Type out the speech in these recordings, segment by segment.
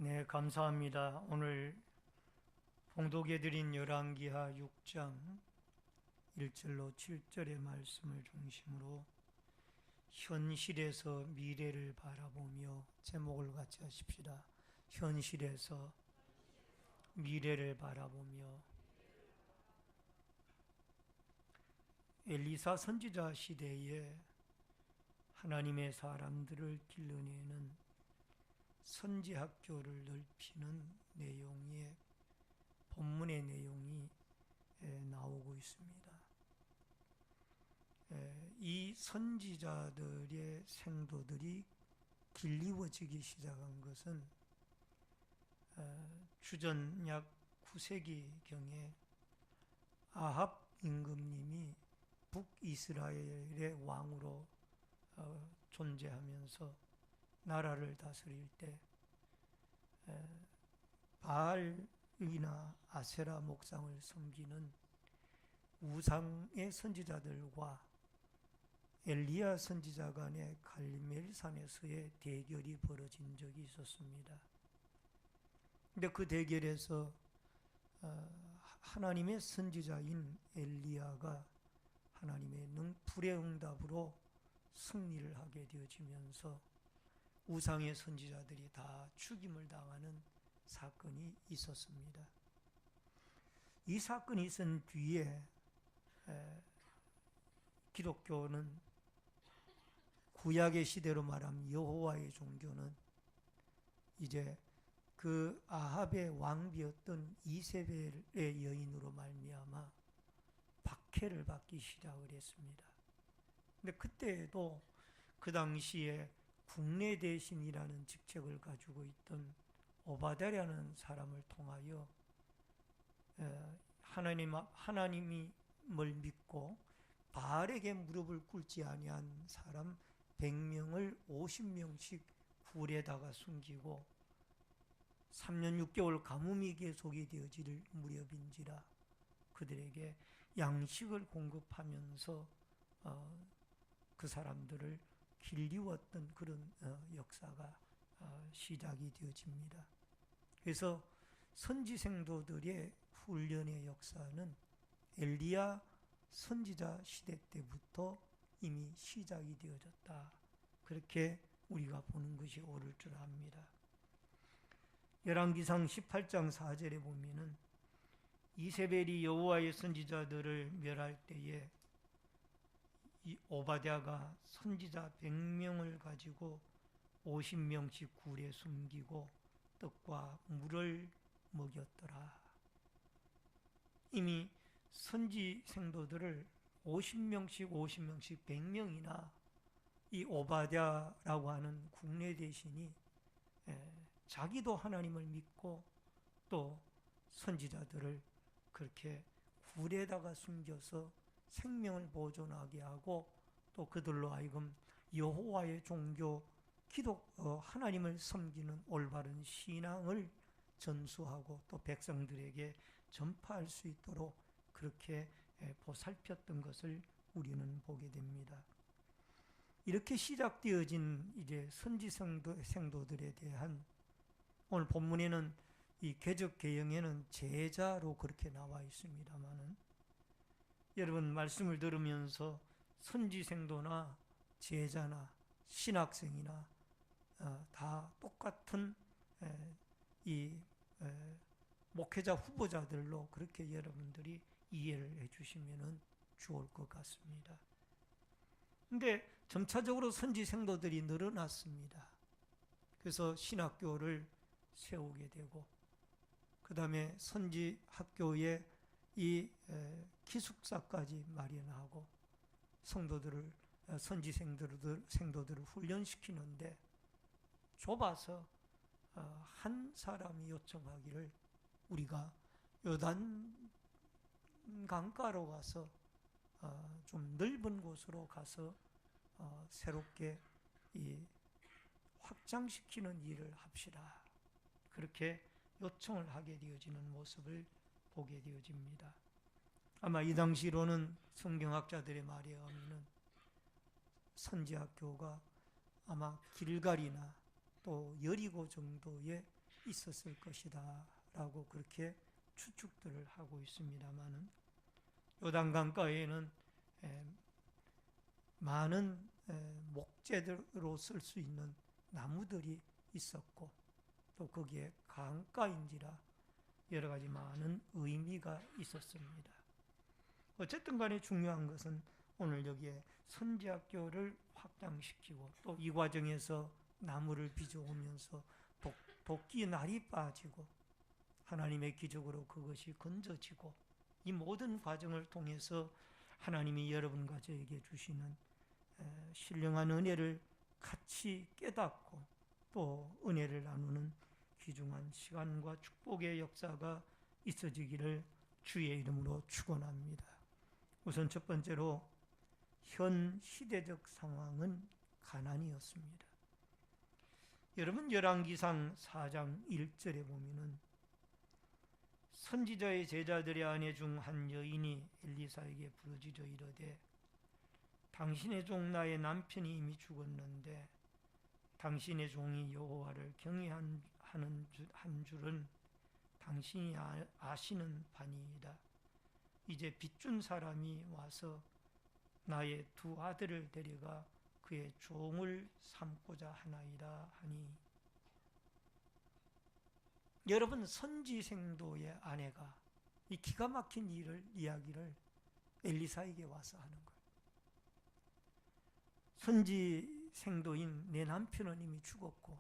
네, 감사합니다. 오늘 봉독해 드린 열왕기하 6장 1절로 7절의 말씀을 중심으로 현실에서 미래를 바라보며 제목을 같이 하십시다. 현실에서 미래를 바라보며. 엘리사 선지자 시대에 하나님의 사람들을 길러내는 선지학교를 넓히는 내용의 본문의 내용이 나오고 있습니다. 이 선지자들의 생도들이 길리워지기 시작한 것은 주전 약 9세기경에 아합 임금님이 북이스라엘의 왕으로 존재하면서 나라를 다스릴 때 바알이나 아세라 목상을 섬기는 우상의 선지자들과 엘리야 선지자 간의 갈멜산에서의 대결이 벌어진 적이 있었습니다. 근데 그 대결에서 하나님의 선지자인 엘리야가 하나님의 불의 응답으로 승리를 하게 되어지면서 우상의 선지자들이 다 죽임을 당하는 사건이 있었습니다. 이 사건이 있은 뒤에 기독교는 구약의 시대로 말하면 여호와의 종교는 이제 그 아합의 왕비였던 이세벨의 여인으로 말미암아 박해를 받기 시작을 했습니다. 근데 그때에도 그 당시에 국내 대신이라는 직책을 가지고 있던 오바댜라는 사람을 통하여 하나님을 믿고 바알에게 무릎을 꿇지 아니한 사람 100명을 50명씩 굴에다가 숨기고 3년 6개월 가뭄이 계속이 되어질 무렵인지라 그들에게 양식을 공급하면서 그 사람들을 길리웠던 그런 역사가 시작이 되어집니다. 그래서 선지생도들의 훈련의 역사는 엘리야 선지자 시대 때부터 이미 시작이 되어졌다. 그렇게 우리가 보는 것이 옳을 줄 압니다. 열왕기상 18장 4절에 보면은 이세벨이 여호와의 선지자들을 멸할 때에 이 오바댜가 선지자 100명을 가지고 50명씩 굴에 숨기고 떡과 물을 먹였더라. 이미 선지 생도들을 50명씩 100명이나 이 오바댜라고 하는 국내 대신이 자기도 하나님을 믿고 또 선지자들을 그렇게 굴에다가 숨겨서 생명을 보존하게 하고 또 그들로 하여금 여호와의 종교 하나님을 섬기는 올바른 신앙을 전수하고 또 백성들에게 전파할 수 있도록 그렇게 보살폈던 것을 우리는 보게 됩니다. 이렇게 시작되어진 이제 선지 생도들에 대한 오늘 본문에는 이 개역 개영에는 제자로 그렇게 나와 있습니다만은 여러분 말씀을 들으면서 선지생도나 제자나 신학생이나 다 똑같은 이 목회자 후보자들로 그렇게 여러분들이 이해를 해주시면 좋을 것 같습니다. 근데 점차적으로 선지생도들이 늘어났습니다. 그래서 신학교를 세우게 되고 그 다음에 선지학교에 이 기숙사까지 마련하고 성도들을 생도들을 훈련시키는데 좁아서 한 사람이 요청하기를 우리가 요단 강가로 가서 좀 넓은 곳으로 가서 새롭게 이 확장시키는 일을 합시다. 그렇게 요청을 하게 되어지는 모습을 보게 되어집니다. 아마 이 당시로는 성경학자들의 말에 의하면 선지학교가 아마 길갈이나 또 여리고 정도의 있었을 것이다 라고 그렇게 추측들을 하고 있습니다만은, 요단강가에는 많은 목재로 쓸 수 있는 나무들이 있었고, 또 거기에 강가인지라 여러 가지 많은 의미가 있었습니다. 어쨌든 간에 중요한 것은 오늘 여기에 선지학교를 확장시키고, 또 이 과정에서 나무를 빚어오면서 도끼 날이 빠지고 하나님의 기적으로 그것이 건져지고, 이 모든 과정을 통해서 하나님이 여러분과 저에게 주시는 신령한 은혜를 같이 깨닫고 또 은혜를 나누는 귀중한 시간과 축복의 역사가 있어지기를 주의 이름으로 축원합니다. 우선 첫 번째로, 현 시대적 상황은 가난이었습니다. 여러분, 열왕기상 4장 1절에 보면은 선지자의 제자들의 아내 중 한 여인이 엘리사에게 부르짖어 이르되, 당신의 종 나의 남편이 이미 죽었는데 당신의 종이 여호와를 경외하는 한 줄은 당신이 아시는 바니이다. 이제 빚준 사람이 와서 나의 두 아들을 데려가 그의 종을 삼고자 하나이다 하니. 여러분, 선지생도의 아내가 이 기가 막힌 이야기를 엘리사에게 와서 하는 거예요. 선지생도인 내 남편은 이미 죽었고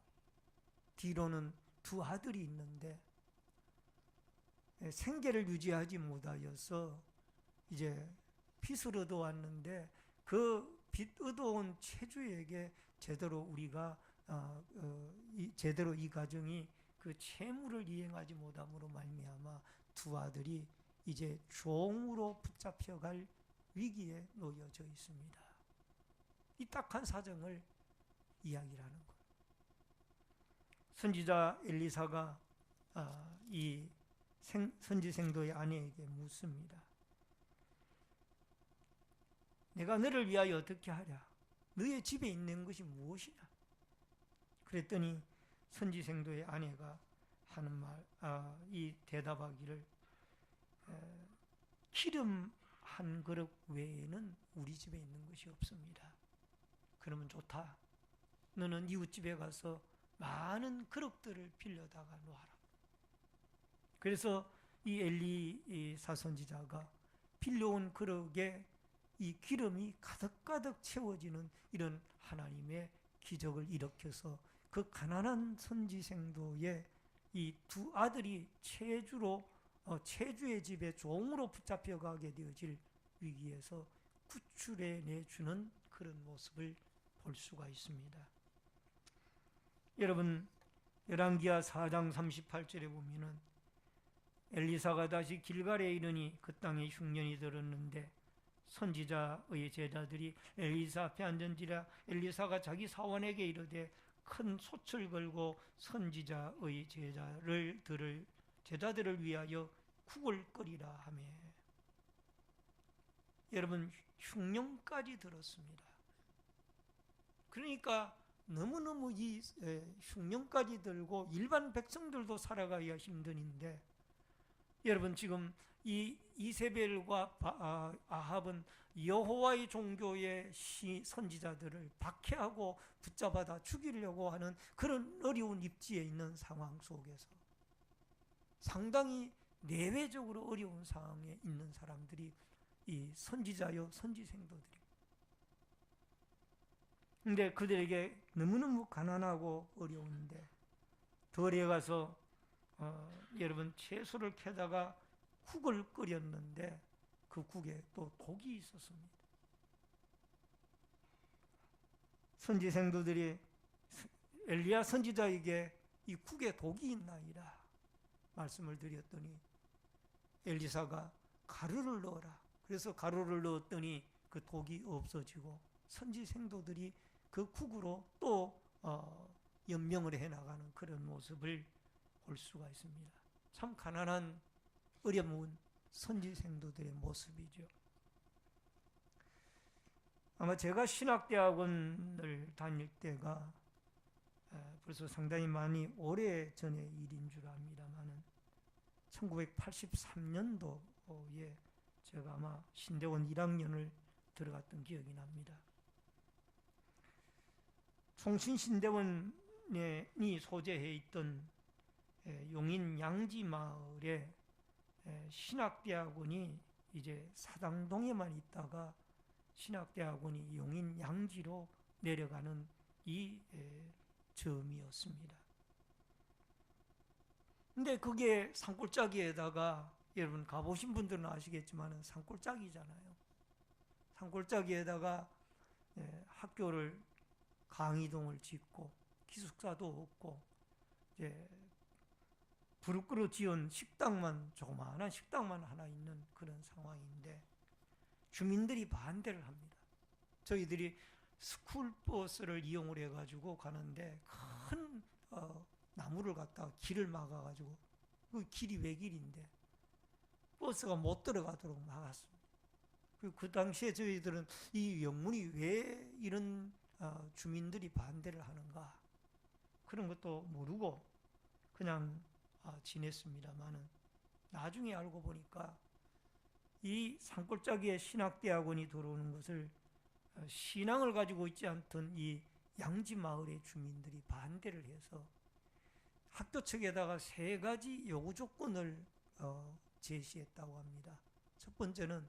뒤로는 두 아들이 있는데 생계를 유지하지 못하여서 이제 빚을 얻어왔는데, 그 빚 얻어온 채주에게 제대로 우리가 제대로 이 가정이 그 채무를 이행하지 못함으로 말미암아 두 아들이 이제 종으로 붙잡혀갈 위기에 놓여져 있습니다. 이 딱한 사정을 이야기를 하는 거예요. 선지자 엘리사가 이 선지생도의 아내에게 묻습니다. 내가 너를 위하여 어떻게 하랴? 너의 집에 있는 것이 무엇이냐? 그랬더니 선지생도의 아내가 하는 이 대답하기를, 기름 한 그릇 외에는 우리 집에 있는 것이 없습니다. 그러면 좋다. 너는 이웃집에 가서 많은 그릇들을 빌려다가 놓아라. 그래서 이 엘리사 선지자가 빌려온 그릇에 이 기름이 가득가득 채워지는 이런 하나님의 기적을 일으켜서 그 가난한 선지생도의 이 두 아들이 채주의 집에 종으로 붙잡혀가게 되어질 위기에서 구출해 내주는 그런 모습을 볼 수가 있습니다. 여러분, 열왕기하 4장 38절에 보면은 엘리사가 다시 길갈에 이르니 그 땅에 흉년이 들었는데 선지자의 제자들이 엘리사 앞에 앉은지라 엘리사가 자기 사원에게 이르되 큰 솥을 걸고 선지자의 제자들을 위하여 국을 끓이라 하며. 여러분, 흉년까지 들었습니다. 그러니까 너무너무 이 흉년까지 들고 일반 백성들도 살아가기가 힘든데, 여러분, 지금 이 이세벨과 아합은 여호와의 종교의 선지자들을 박해하고 붙잡아다 죽이려고 하는 그런 어려운 입지에 있는 상황 속에서 상당히 내외적으로 어려운 상황에 있는 사람들이 이 선지자요 선지생도들입니다. 근데 그들에게 너무너무 가난하고 어려운데 덜에 가서 여러분 채소를 캐다가 국을 끓였는데 그 국에 또 독이 있었습니다. 선지생도들이 엘리야 선지자에게 이 국에 독이 있나이다 말씀을 드렸더니 엘리사가 가루를 넣어라. 그래서 가루를 넣었더니 그 독이 없어지고 선지생도들이 그 국으로 또 연명을 해나가는 그런 모습을 볼 수가 있습니다. 참 가난한 어려운 선지생도들의 모습이죠. 아마 제가 신학대학원을 다닐 때가 벌써 상당히 많이 오래전의 일인 줄 압니다만은 1983년도에 제가 아마 신대원 1학년을 들어갔던 기억이 납니다. 총신신대원이 소재해 있던 용인 양지마을에 신학대학원이 이제 사당동에만 있다가 신학대학원이 용인 양지로 내려가는 이 점이었습니다. 근데 그게 산골짜기에다가, 여러분 가보신 분들은 아시겠지만 산골짜기잖아요. 산골짜기에다가 학교를, 강의동을 짓고 기숙사도 없고 이제 불을 끓여 지은 식당만, 조그마한 식당만 하나 있는 그런 상황인데 주민들이 반대를 합니다. 저희들이 스쿨버스를 이용을 해가지고 가는데 큰 나무를 갖다가 길을 막아가지고, 그 길이 외길인데 버스가 못 들어가도록 막았습니다. 그 당시에 저희들은 이 영문이 왜 이런 주민들이 반대를 하는가, 그런 것도 모르고 그냥 지냈습니다만은, 나중에 알고 보니까 이 산골짜기에 신학대학원이 들어오는 것을 신앙을 가지고 있지 않던 이 양지마을의 주민들이 반대를 해서 학교 측에다가 3가지 요구 조건을 제시했다고 합니다. 첫 번째는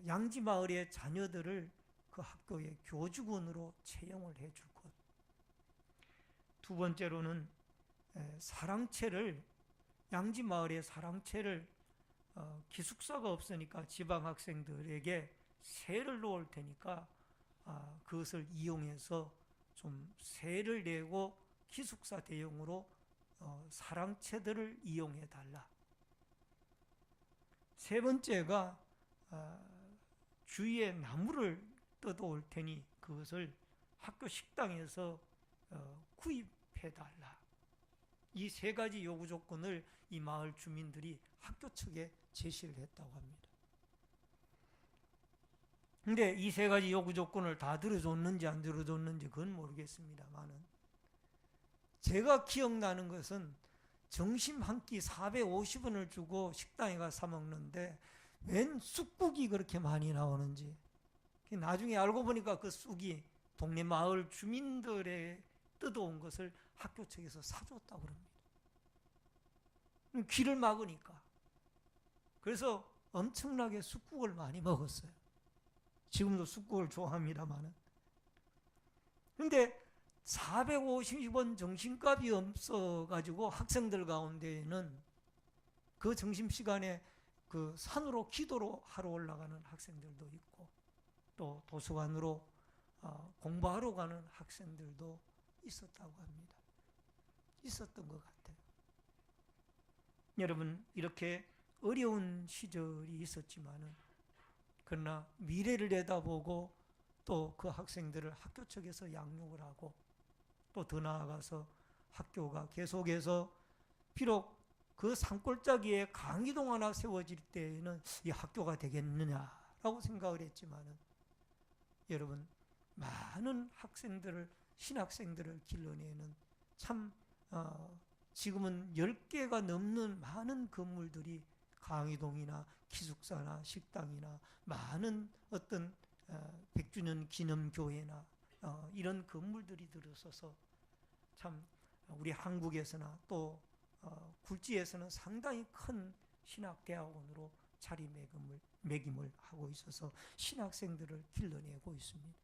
양지마을의 자녀들을 그 학교의 교직원으로 채용을 해줄 것. 두 번째로는 사랑채를, 양지마을의 사랑채를 기숙사가 없으니까 지방 학생들에게 세를 놓을 테니까 그것을 이용해서 좀 세를 내고 기숙사 대용으로 사랑채들을 이용해 달라. 세 번째가 주위에 나무를 뜯어올 테니 그것을 학교 식당에서 구입해 달라. 이 3가지 요구 조건을 이 마을 주민들이 학교 측에 제시를 했다고 합니다. 근데 이 3가지 요구 조건을 다 들어줬는지 안 들어줬는지 그건 모르겠습니다만은, 제가 기억나는 것은 점심 한 끼 450원을 주고 식당에 가서 사 먹는데 웬 쑥국이 그렇게 많이 나오는지, 나중에 알고 보니까 그 쑥이 동네 마을 주민들의 뜯어온 것을 학교 측에서 사줬다고 그럽니다. 길을 막으니까. 그래서 엄청나게 쑥국을 많이 먹었어요. 지금도 쑥국을 좋아합니다만은. 근데 450원 정신값이 없어가지고 학생들 가운데에는 그 점심시간에 그 산으로 기도로 하러 올라가는 학생들도 있고, 또 도서관으로 공부하러 가는 학생들도 있었다고 합니다. 있었던 것 같아요. 여러분, 이렇게 어려운 시절이 있었지만은, 그러나 미래를 내다보고 또 그 학생들을 학교 측에서 양육을 하고, 또 더 나아가서 학교가 계속해서, 비록 그 산골짜기에 강의동 하나 세워질 때에는 이 학교가 되겠느냐라고 생각을 했지만은, 여러분, 많은 학생들을, 신학생들을 길러내는 참 지금은 10개가 넘는 많은 건물들이 강의동이나 기숙사나 식당이나 많은 어떤 100주년 기념교회나 이런 건물들이 들어서서 참 우리 한국에서나 또 굴지에서는 상당히 큰 신학대학원으로 자리매김을 하고 있어서 신학생들을 길러내고 있습니다.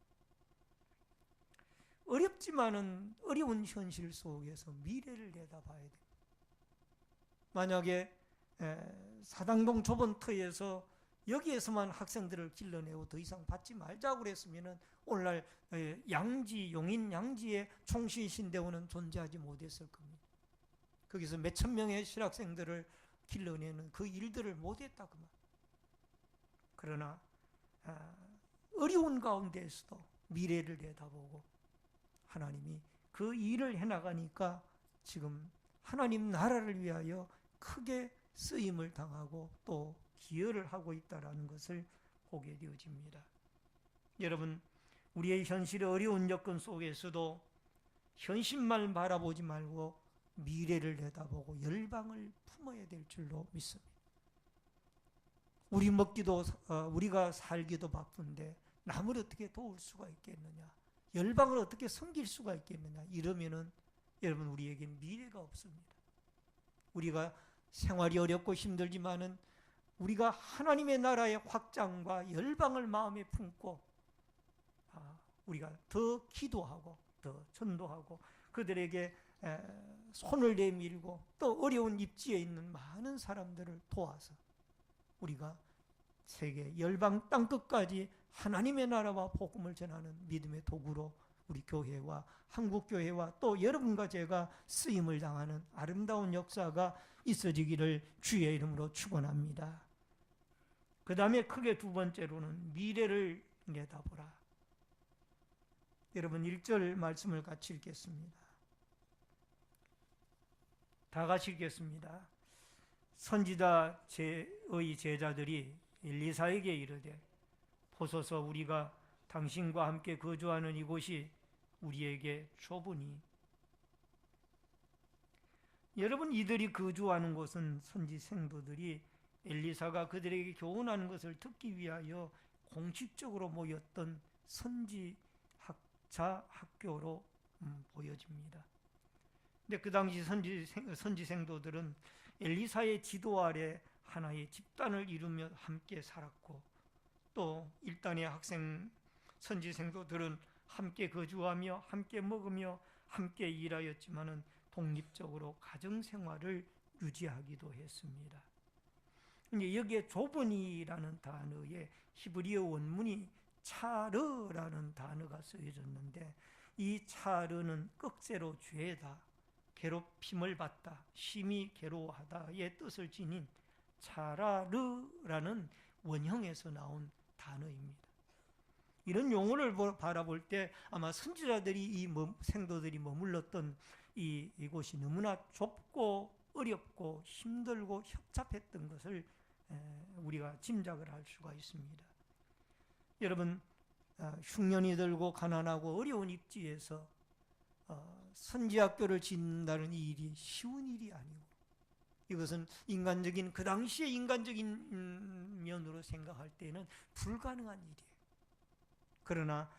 어렵지만은 어려운 현실 속에서 미래를 내다봐야 됩니다. 만약에 사당동 좁은 터에서 여기에서만 학생들을 길러내고 더 이상 받지 말자고 그랬으면은 오늘날 용인 양지의 총신신대원은 존재하지 못했을 겁니다. 거기서 몇천 명의 실학생들을 길러내는 그 일들을 못했다 그 말. 그러나 어려운 가운데에서도 미래를 내다보고 하나님이 그 일을 해나가니까 지금 하나님 나라를 위하여 크게 쓰임을 당하고 또 기여를 하고 있다는 것을 보게 되어집니다. 여러분, 우리의 현실의 어려운 여건 속에서도 현실만 바라보지 말고 미래를 내다보고 열방을 품어야 될 줄로 믿습니다. 우리가 살기도 바쁜데 남을 어떻게 도울 수가 있겠느냐? 열방을 어떻게 섬길 수가 있겠느냐? 이러면은 여러분 우리에게 미래가 없습니다. 우리가 생활이 어렵고 힘들지만은 우리가 하나님의 나라의 확장과 열방을 마음에 품고 우리가 더 기도하고 더 전도하고 그들에게 손을 내밀고 또 어려운 입지에 있는 많은 사람들을 도와서 우리가 세계 열방 땅끝까지 하나님의 나라와 복음을 전하는 믿음의 도구로 우리 교회와 한국교회와 또 여러분과 제가 쓰임을 당하는 아름다운 역사가 있어지기를 주의 이름으로 축원합니다. 그 다음에 크게 두 번째로는 미래를 내다보라. 여러분 1절 말씀을 같이 읽겠습니다. 다 같이 읽겠습니다. 선지자의 제자들이 엘리사에게 이르되 보소서 우리가 당신과 함께 거주하는 이곳이 우리에게 좁으니. 여러분 이들이 거주하는 곳은 선지 생도들이 엘리사가 그들에게 교훈하는 것을 듣기 위하여 공식적으로 모였던 선지학자 학교로 보여집니다. 근데 그 당시 선지 생도들은 엘리사의 지도 아래 하나의 집단을 이루며 함께 살았고 또 일단의 학생 선지 생도들은 함께 거주하며 함께 먹으며 함께 일하였지만은 독립적으로 가정 생활을 유지하기도 했습니다. 이제 여기에 좁은이라는 단어에 히브리어 원문이 차르라는 단어가 쓰여졌는데 이 차르는 꺽쇠로 죄다, 괴롭힘을 받다, 심히 괴로워하다의 뜻을 지닌 차라르라는 원형에서 나온 단어입니다. 이런 용어를 바라볼 때 아마 선지자들이 이 생도들이 머물렀던 이곳이 너무나 좁고 어렵고 힘들고 협잡했던 것을 우리가 짐작을 할 수가 있습니다. 여러분 흉년이 들고 가난하고 어려운 입지에서 선지학교를 짓는다는 이 일이 쉬운 일이 아니고 이것은 그 당시의 인간적인 면으로 생각할 때는 불가능한 일이에요. 그러나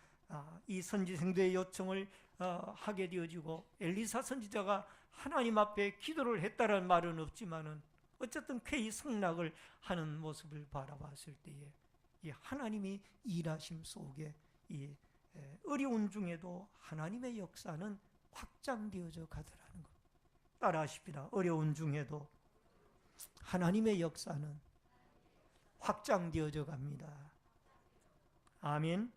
이 선지생도의 요청을 하게 되어지고 엘리사 선지자가 하나님 앞에 기도를 했다는 말은 없지만은 어쨌든 쾌히 승낙을 하는 모습을 바라봤을 때에 이 하나님이 일하심 속에 이 어려운 중에도 하나님의 역사는 확장되어져 가더라는 것. 따라하십시다. 어려운 중에도 하나님의 역사는 확장되어져 갑니다. 아멘.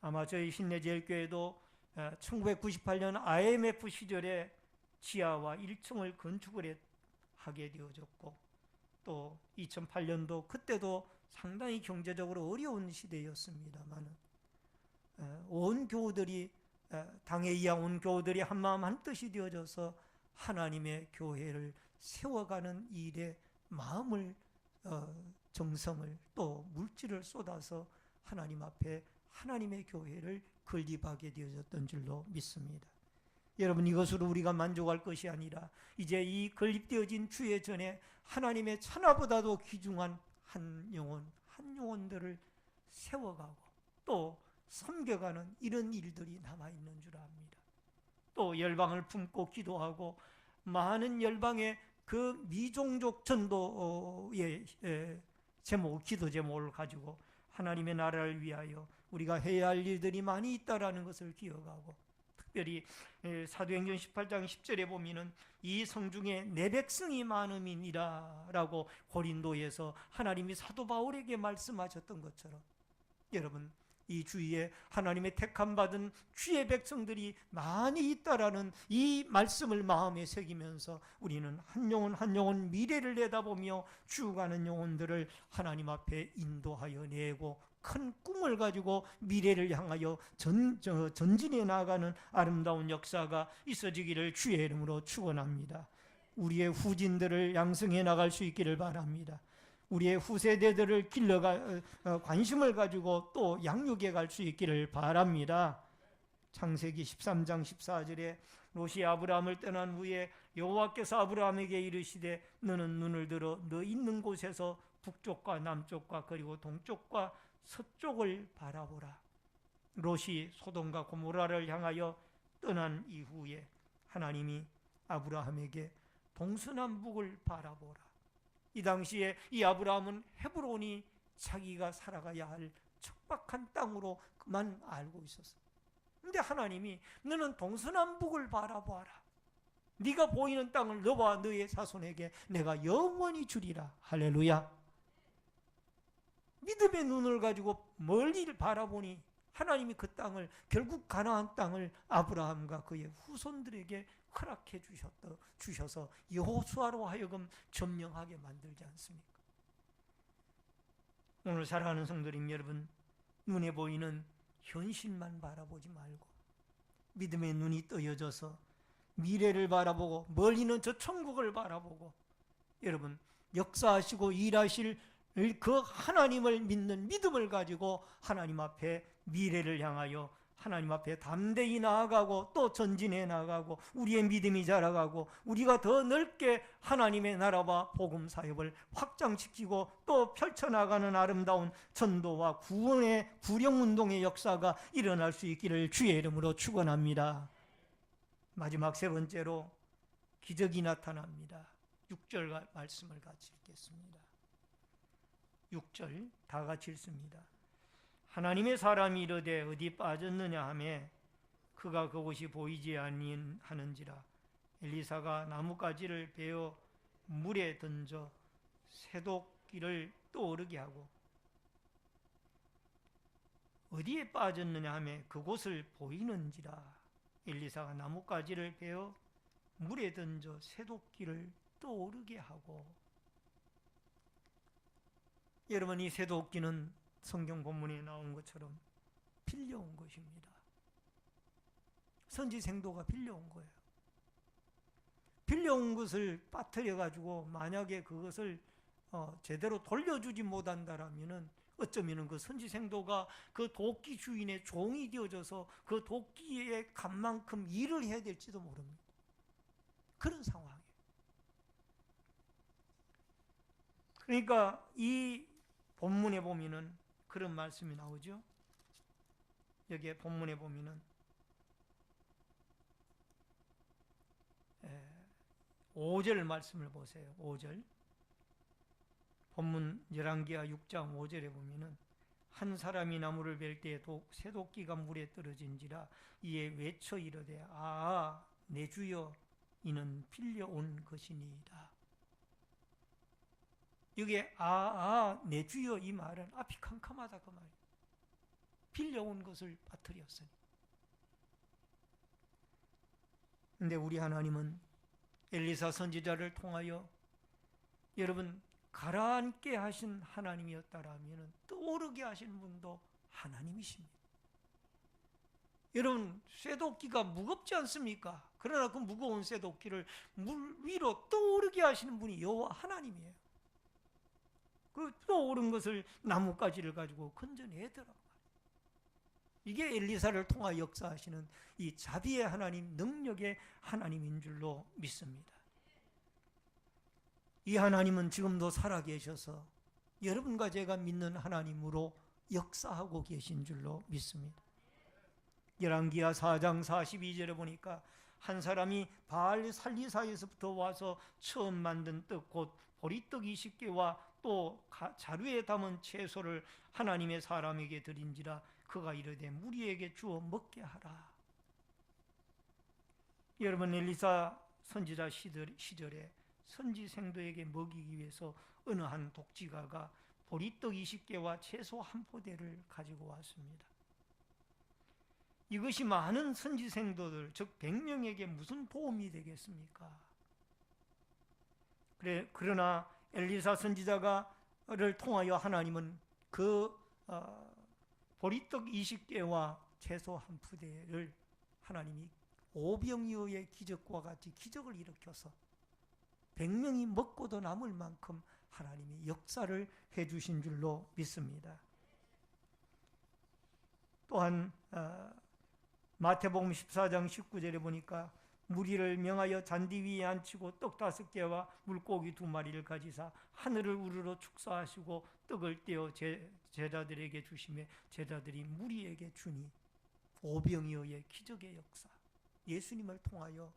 아마 저희 신내제일교회도 1998년 IMF 시절에 지하와 1층을 건축을 하게 되어졌고 또 2008년도 그때도 상당히 경제적으로 어려운 시대였습니다만 온 교우들이 당에 이하 온 교우들이 한마음 한뜻이 되어져서 하나님의 교회를 세워가는 일에 마음을 정성을 또 물질을 쏟아서 하나님 앞에 하나님의 교회를 건립하게 되어졌던 줄로 믿습니다. 여러분 이것으로 우리가 만족할 것이 아니라 이제 이 건립되어진 주의 전에 하나님의 천하보다도 귀중한 한 영혼들을 세워가고 또 섬겨가는 이런 일들이 남아있는 줄 압니다. 또 열방을 품고 기도하고 많은 열방의 그 미종족 전도의 기도 제목을 가지고 하나님의 나라를 위하여 우리가 해야 할 일들이 많이 있다라는 것을 기억하고 특별히 사도행전 18장 10절에 보면은 이 성중에 내 백성이 많음이니라 라고 고린도에서 하나님이 사도 바울에게 말씀하셨던 것처럼 여러분 이 주위에 하나님의 택함받은 주의 백성들이 많이 있다라는 이 말씀을 마음에 새기면서 우리는 한 영혼 미래를 내다보며 죽어가는 영혼들을 하나님 앞에 인도하여 내고 큰 꿈을 가지고 미래를 향하여 전진해 나가는 아름다운 역사가 있어지기를 주의 이름으로 축원합니다. 우리의 후진들을 양성해 나갈 수 있기를 바랍니다. 우리의 후세대들을 관심을 가지고 또 양육해 갈 수 있기를 바랍니다. 창세기 13장 14절에 롯이 아브라함을 떠난 후에 여호와께서 아브라함에게 이르시되 너는 눈을 들어 너 있는 곳에서 북쪽과 남쪽과 그리고 동쪽과 서쪽을 바라보라. 롯이 소돔과 고모라를 향하여 떠난 이후에 하나님이 아브라함에게 동서남북을 바라보라. 이 당시에 이 아브라함은 헤브론이 자기가 살아가야 할 척박한 땅으로 그만 알고 있었어. 근데 하나님이 너는 동서남북을 바라보아라. 네가 보이는 땅을 너와 너의 자손에게 내가 영원히 주리라. 할렐루야. 믿음의 눈을 가지고 멀리를 바라보니 하나님이 그 땅을, 결국 가나안 땅을 아브라함과 그의 후손들에게 허락해 주셔서 여호수아로 하여금 점령하게 만들지 않습니까? 오늘 사랑하는 성도님 여러분, 눈에 보이는 현실만 바라보지 말고 믿음의 눈이 떠여져서 미래를 바라보고 멀리는 저 천국을 바라보고 여러분 역사하시고 일하실 그 하나님을 믿는 믿음을 가지고 하나님 앞에 미래를 향하여 하나님 앞에 담대히 나아가고 또 전진해 나가고 우리의 믿음이 자라가고 우리가 더 넓게 하나님의 나라와 복음 사역을 확장시키고 또 펼쳐나가는 아름다운 전도와 구원의 구령운동의 역사가 일어날 수 있기를 주의 이름으로 축원합니다. 마지막 세 번째로 기적이 나타납니다. 6절 말씀을 같이 읽겠습니다. 6절 다 같이 읽습니다. 하나님의 사람이 이르되 어디 빠졌느냐 하매 그가 그곳이 보이지 아니하는지라 엘리사가 나뭇가지를 베어 물에 던져 새도끼를 떠오르게 하고 어디에 빠졌느냐 하매 그곳을 보이는지라 엘리사가 나뭇가지를 베어 물에 던져 새도끼를 떠오르게 하고. 여러분, 이 새도끼는 성경 본문에 나온 것처럼 빌려온 것입니다. 선지생도가 빌려온 거예요. 빌려온 것을 빠뜨려 가지고 만약에 그것을 제대로 돌려주지 못한다라면은 어쩌면은 그 선지생도가 그 도끼 주인의 종이 되어져서 그 도끼의 값만큼 일을 해야 될지도 모릅니다. 그런 상황이에요. 그러니까 이 본문에 보면은 그런 말씀이 나오죠. 여기에 본문에 보면은 5절 말씀을 보세요. 5절 본문 열왕기하 6장 5절에 보면은 한 사람이 나무를 벨 때에 새도끼가 물에 떨어진지라 이에 외쳐 이르되 내 주여 이는 빌려온 것이니이다. 여기에 내 주여 이 말은 앞이 캄캄하다 그 말이에요. 빌려온 것을 빠뜨렸으니. 근데 우리 하나님은 엘리사 선지자를 통하여 여러분 가라앉게 하신 하나님이었다라면 떠오르게 하신 분도 하나님이십니다. 여러분 쇠도끼가 무겁지 않습니까? 그러나 그 무거운 쇠도끼를 물 위로 떠오르게 하시는 분이 여호와 하나님이에요. 그 떠오른 것을 나뭇가지를 가지고 건져내더라고요. 이게 엘리사를 통하여 역사하시는 이 자비의 하나님, 능력의 하나님인 줄로 믿습니다. 이 하나님은 지금도 살아계셔서 여러분과 제가 믿는 하나님으로 역사하고 계신 줄로 믿습니다. 열왕기하 4장 42절에 보니까 한 사람이 바알 살리사에서부터 와서 처음 만든 떡 곧 보리떡 20개와 또 자루에 담은 채소를 하나님의 사람에게 드린지라 그가 이르되 무리에게 주어 먹게 하라. 여러분 엘리사 선지자 시절에 선지생도에게 먹이기 위해서 어느 한 독지가가 보리떡 20개와 채소 한 포대를 가지고 왔습니다. 이것이 많은 선지생도들 즉 100명에게 무슨 도움이 되겠습니까? 그러나 엘리사 선지자를 통하여 하나님은 그 보리떡 20개와 채소 한 푸대를 하나님이 오병이어의 기적과 같이 기적을 일으켜서 100명이 먹고도 남을 만큼 하나님이 역사를 해주신 줄로 믿습니다. 또한 마태복음 14장 19절에 보니까 무리를 명하여 잔디 위에 앉히고 떡 5개와 물고기 2마리를 가지사 하늘을 우러러 축사하시고 떡을 떼어 제자들에게 주시매 제자들이 무리에게 주니 오병이어의 기적의 역사, 예수님을 통하여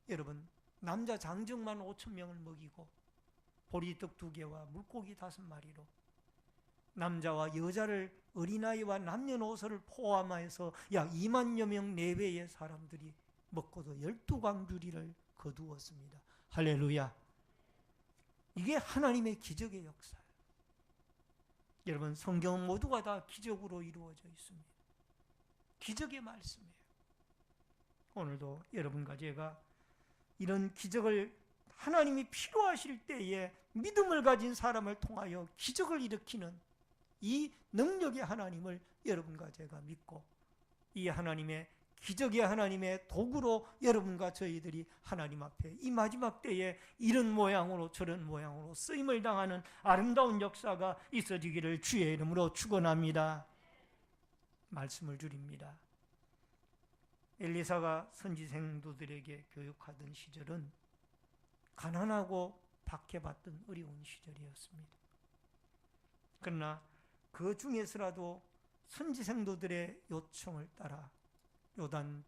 여러분 남자 장정만 5,000명을 먹이고 보리떡 2개와 물고기 5마리로 남자와 여자를 어린아이와 남녀노소를 포함해서 약 2만여 명 내외의 사람들이 먹고도 12광주리를 거두었습니다. 할렐루야. 이게 하나님의 기적의 역사예요. 여러분 성경은 모두가 다 기적으로 이루어져 있습니다. 기적의 말씀이에요. 오늘도 여러분과 제가 이런 기적을 하나님이 필요하실 때에 믿음을 가진 사람을 통하여 기적을 일으키는 이 능력의 하나님을 여러분과 제가 믿고 이 하나님의 기적의 하나님의 도구로 여러분과 저희들이 하나님 앞에 이 마지막 때에 이런 모양으로 저런 모양으로 쓰임을 당하는 아름다운 역사가 있어지기를 주의 이름으로 축원합니다. 말씀을 드립니다. 엘리사가 선지생도들에게 교육하던 시절은 가난하고 박해받던 어려운 시절이었습니다. 그러나 그 중에서라도 선지생도들의 요청을 따라 요단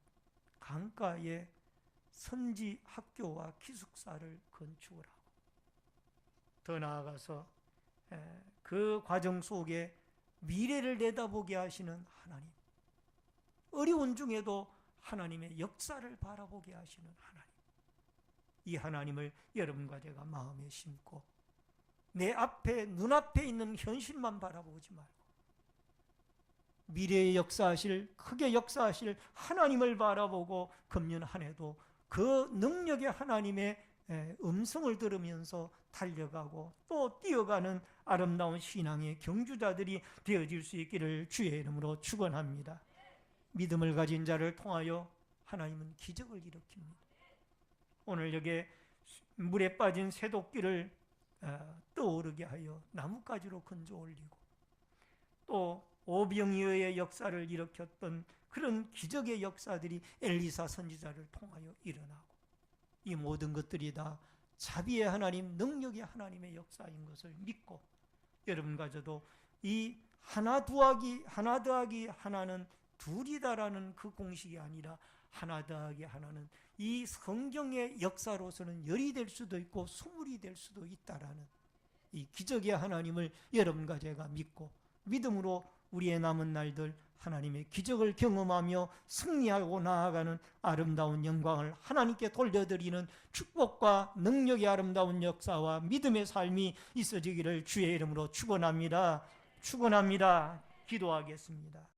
강가에 선지 학교와 기숙사를 건축을 하고 더 나아가서 그 과정 속에 미래를 내다보게 하시는 하나님, 어려운 중에도 하나님의 역사를 바라보게 하시는 하나님, 이 하나님을 여러분과 제가 마음에 심고 내 앞에 눈앞에 있는 현실만 바라보지 말고 미래의 역사하실, 크게 역사하실 하나님을 바라보고 금년 한 해도 그 능력의 하나님의 음성을 들으면서 달려가고 또 뛰어가는 아름다운 신앙의 경주자들이 되어질 수 있기를 주의 이름으로 축원합니다. 믿음을 가진 자를 통하여 하나님은 기적을 일으킵니다. 오늘 여기에 물에 빠진 새도끼를 떠오르게 하여 나뭇가지로 건져 올리고 또 오병이어의 역사를 일으켰던 그런 기적의 역사들이 엘리사 선지자를 통하여 일어나고 이 모든 것들이 다 자비의 하나님, 능력의 하나님의 역사인 것을 믿고 여러분과 저도 이 하나 더하기 하나는 둘이다라는 그 공식이 아니라 하나 더하기 하나는 이 성경의 역사로서는 열이 될 수도 있고 수물이 될 수도 있다라는 이 기적의 하나님을 여러분과 제가 믿고 믿음으로 우리의 남은 날들 하나님의 기적을 경험하며 승리하고 나아가는 아름다운 영광을 하나님께 돌려드리는 축복과 능력의 아름다운 역사와 믿음의 삶이 있어지기를 주의 이름으로 축원합니다. 축원합니다. 기도하겠습니다.